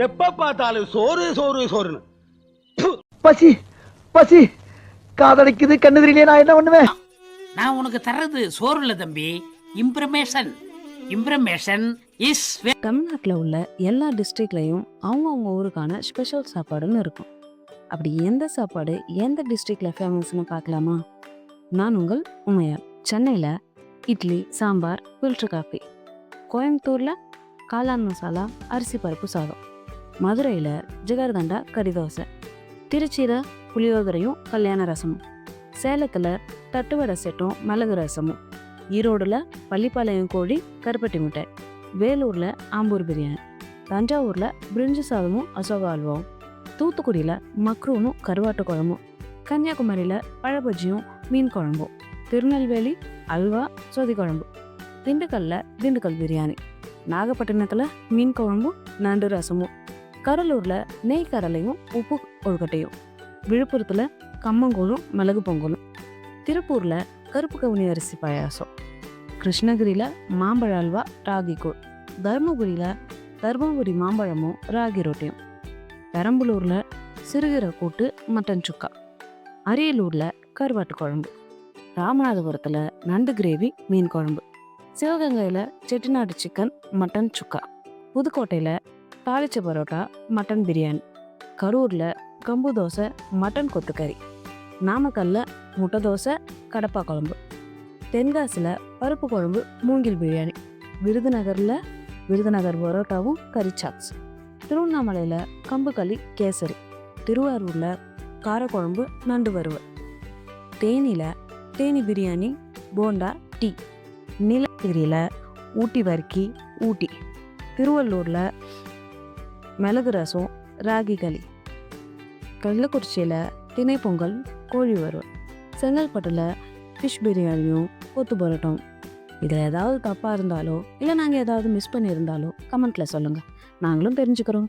எப்ப பார்த்தாலும் சோறு சோறு சோறுன்னு. பசி பசி காதலிக்குது கண்ணு தெரியலையே, நான் என்ன பண்ணுவேன்? நான் உனக்கு தர்றது சோறு இல்ல தம்பி, இம்ப்ரமேஷன். இம்ப்ரமேஷன் இஸ் தமிழ்நாட்டில் உள்ள எல்லா டிஸ்ட்ரிக்ட்லையும் அவங்கவுங்க ஊருக்கான ஸ்பெஷல் சாப்பாடுன்னு இருக்கும். அப்படி எந்த சாப்பாடு எந்த டிஸ்ட்ரிக்ட்ல ஃபேமஸ்னு பார்க்கலாமா? நான் உங்கள் உமையால். சென்னையில் இட்லி சாம்பார் ஃபில்டர் காஃபி, கோயம்புத்தூரில் காளான் மசாலா அரிசி பருப்பு சாதம், மதுரையில் ஜிகர்தண்டா கறி தோசை, திருச்சியில் புளியோதரையும் கல்யாண ரசமும், சேலத்தில் தட்டுவடை செட்டும் மிளகு ரசமும், ஈரோடில் பள்ளிப்பாளையம் கோழி கருப்பட்டி மிட்டாய், வேலூரில் ஆம்பூர் பிரியாணி, தஞ்சாவூரில் பிரிஞ்சு சாதமும் அசோகா அல்வாவும், தூத்துக்குடியில் மக்ரூனும் கருவாட்டு குழம்பும், கன்னியாகுமரியில் பழபஜ்ஜியும் மீன் குழம்பும், திருநெல்வேலி அல்வா சொதி குழம்பு, திண்டுக்கல்லில் திண்டுக்கல் பிரியாணி, நாகப்பட்டினத்தில் மீன் குழம்பும் நண்டு ரசமும், கடலூரில் நெய் கடலையும் உப்பு கொழுக்கட்டையும், விழுப்புரத்தில் கம்மங்கூழும் மிளகு பொங்கலும், திருப்பூரில் கருப்பு கவுனி அரிசி பாயாசம், கிருஷ்ணகிரியில் மாம்பழ அல்வா ராகி கூழ், தருமபுரியில் தர்மபுரி மாம்பழமும் ராகி ரொட்டியும், பெரம்பலூரில் சிறுகீரை கூட்டு மட்டன் சுக்கா, அரியலூரில் கருவாட்டு குழம்பு, ராமநாதபுரத்தில் நண்டு கிரேவி மீன் குழம்பு, சிவகங்கையில் செட்டிநாடு சிக்கன் மட்டன் சுக்கா, புதுக்கோட்டையில் தாளிச்ச பரோட்டா மட்டன் பிரியாணி, கரூரில் கம்பு தோசை மட்டன் கொத்துக்கறி, நாமக்கல்லில் முட்டை தோசை கடப்பா குழம்பு, தென்காசியில் பருப்பு குழம்பு மூங்கில் பிரியாணி, விருதுநகர் பரோட்டாவும் கறி சாப்ஸ், திருவண்ணாமலையில் கம்பு களி கேசரி, திருவாரூரில் காரக்குழம்பு நண்டு வறுவல், தேனியில் தேனி பிரியாணி போண்டா டீ, நீலகிரியில் ஊட்டி வர்க்கி ஊட்டி, திருவள்ளூரில் மிளகு ரசம் ராகி களி, கள்ளக்குறிச்சியில் திணை பொங்கல் கோழி வறுவல், செங்கல்பட்டில் ஃபிஷ் பிரியாணியும் கொத்து பரோட்டாவும். இதில் ஏதாவது தப்பாக இருந்தாலோ இல்லை நாங்கள் ஏதாவது மிஸ் பண்ணியிருந்தாலோ கமெண்ட்டில் சொல்லுங்கள், நாங்களும் தெரிஞ்சுக்கிறோம்.